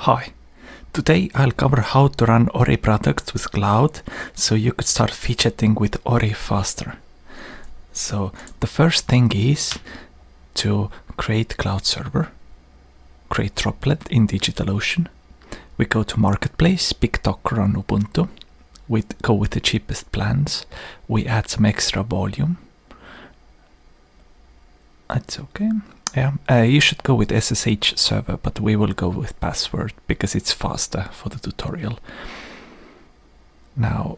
Hi, today I'll cover how to run Ory products with cloud so you could start fidgeting with Ory faster. So the first thing is to create cloud server, create droplet in DigitalOcean. We go to Marketplace, pick Docker on Ubuntu, we go with the cheapest plans, we add some extra volume. It's okay. Yeah, you should go with SSH server, but we will go with password because it's faster for the tutorial. Now,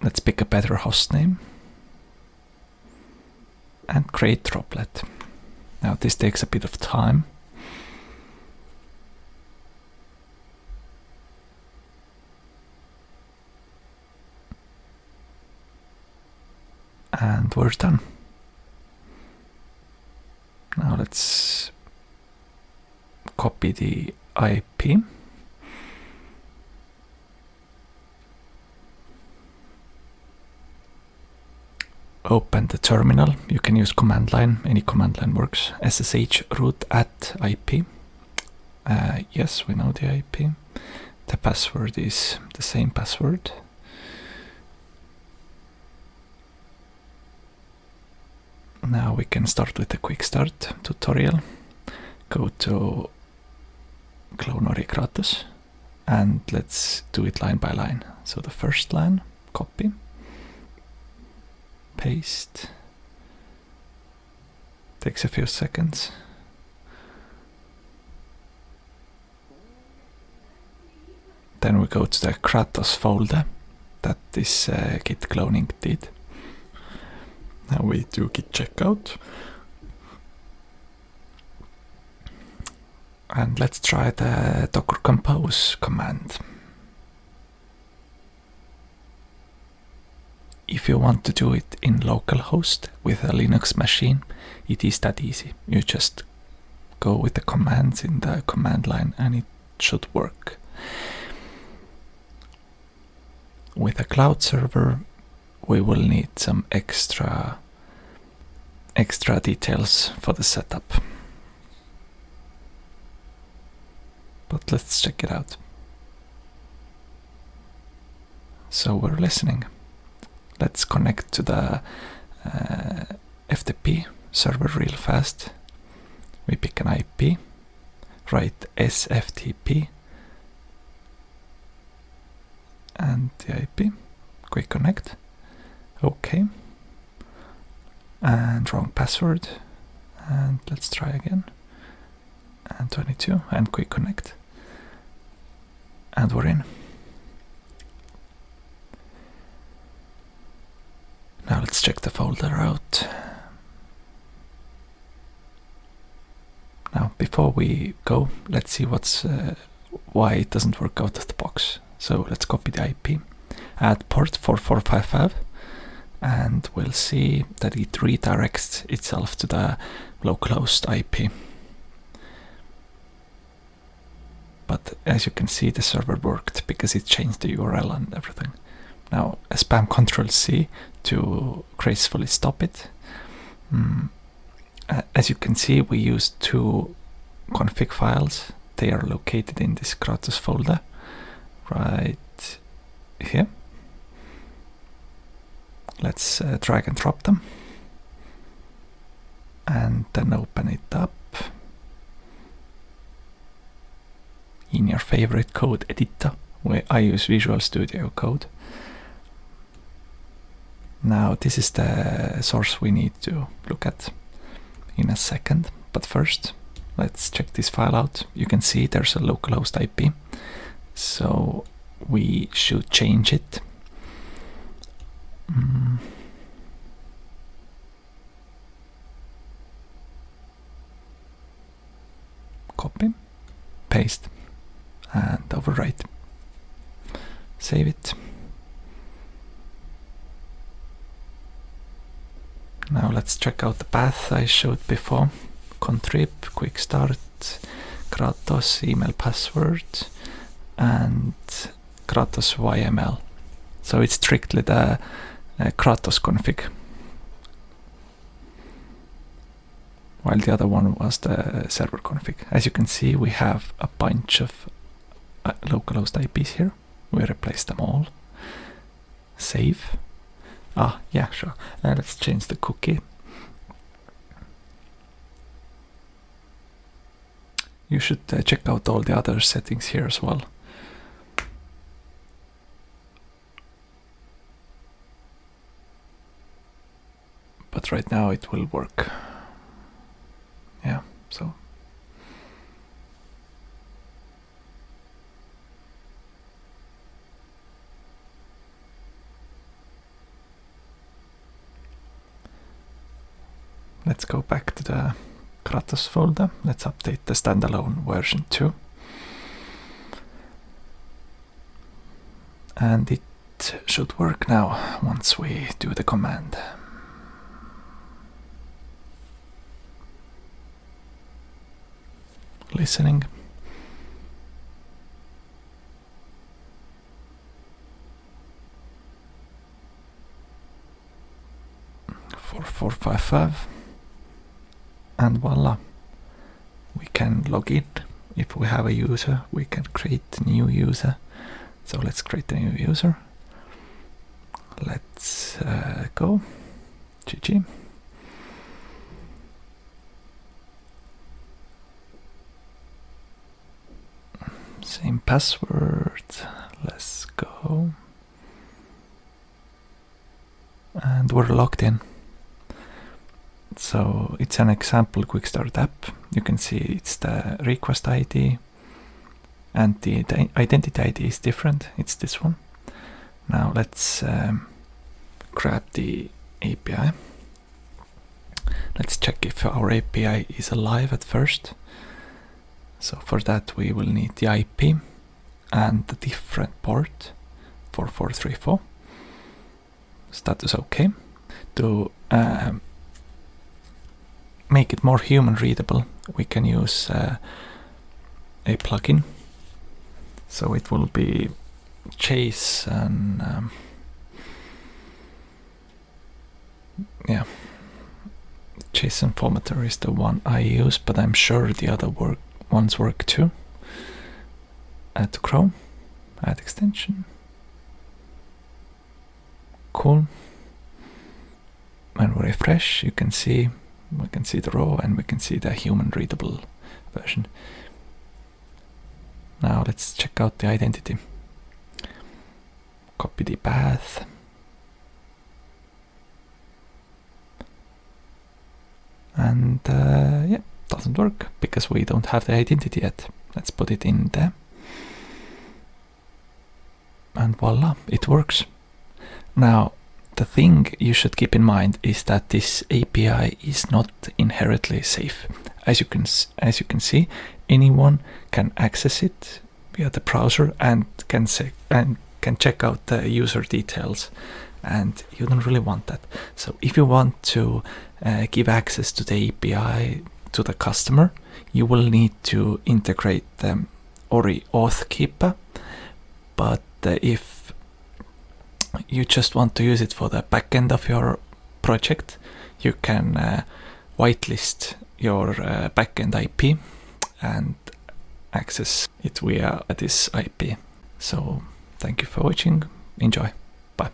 let's pick a better hostname and create droplet. Now, this takes a bit of time. And we're done. Now let's copy the IP. Open the terminal. You can use command line. Any command line works. SSH root at IP. Yes, we know the IP. The password is the same password. Now we can start with the Quickstart tutorial. Go to clone Ory Kratos and let's do it line by line. So the first line, copy, paste, takes a few seconds. Then we go to the Kratos folder that this git cloning did. Now we do git checkout. And let's try the docker compose command. If you want to do it in localhost with a Linux machine, it is that easy. You just go with the commands in the command line and it should work. With a cloud server, we will need some extra details for the setup. But let's check it out. So we're listening. Let's connect to the FTP server real fast. We pick an IP, write SFTP, and the IP, quick connect. Okay, and wrong password, and let's try again, and 22, and quick connect, and we're in. Now let's check the folder out. Now before we go, let's see why it doesn't work out of the box. So let's copy the IP, add port 4455, and we'll see that it redirects itself to the localhost IP. But as you can see, the server worked because it changed the URL and everything. Now spam Ctrl+C to gracefully stop it. As you can see, we used two config files. They are located in this Kratos folder right here. Let's drag and drop them and then open it up in your favorite code editor, where I use Visual Studio Code. Now this is the source we need to look at in a second, but first let's check this file out. You can see there's a localhost IP, so we should change it. Copy, paste, and overwrite. Save it. Now let's check out the path I showed before. Contrib, Quickstart, Kratos email password, and Kratos YML. So it's strictly the Kratos config. while the other one was the server config. As you can see, we have a bunch of localhost IPs here. We replace them all. Save. Yeah, sure. Let's change the cookie. You should check out all the other settings here as well. But right now it will work. Yeah, so. Let's go back to the Kratos folder. Let's update the standalone version 2. And it should work now once we do the command. Listening. For 455. And voila, we can log in. If we have a user, we can create a new user. So let's create a new user. Let's go. GG. Same password. Let's go. And we're logged in. So it's an example Quickstart app. You can see it's the request ID and the identity ID is different. It's this one. Now let's grab the API. Let's check if our API is alive at first. So for that we will need the IP and the different port 4434. Status OK. To make it more human readable, we can use a plugin. So it will be JSON. Yeah, JSON formatter is the one I use, but I'm sure the other ones work too. Add to Chrome, add extension. Cool. When we refresh, you can see we can see the raw and we can see the human readable version. Now let's check out the identity. Copy the path. And yeah, doesn't work because we don't have the identity yet. Let's put it in there. And voila, it works. Now, the thing you should keep in mind is that this API is not inherently safe. As you can see, anyone can access it via the browser and can check out the user details, and you don't really want that. So if you want to give access to the API to the customer, you will need to integrate the Ory Auth keeper. But if you just want to use it for the backend of your project, you can whitelist your backend IP and access it via this IP. So thank you for watching. Enjoy. Bye.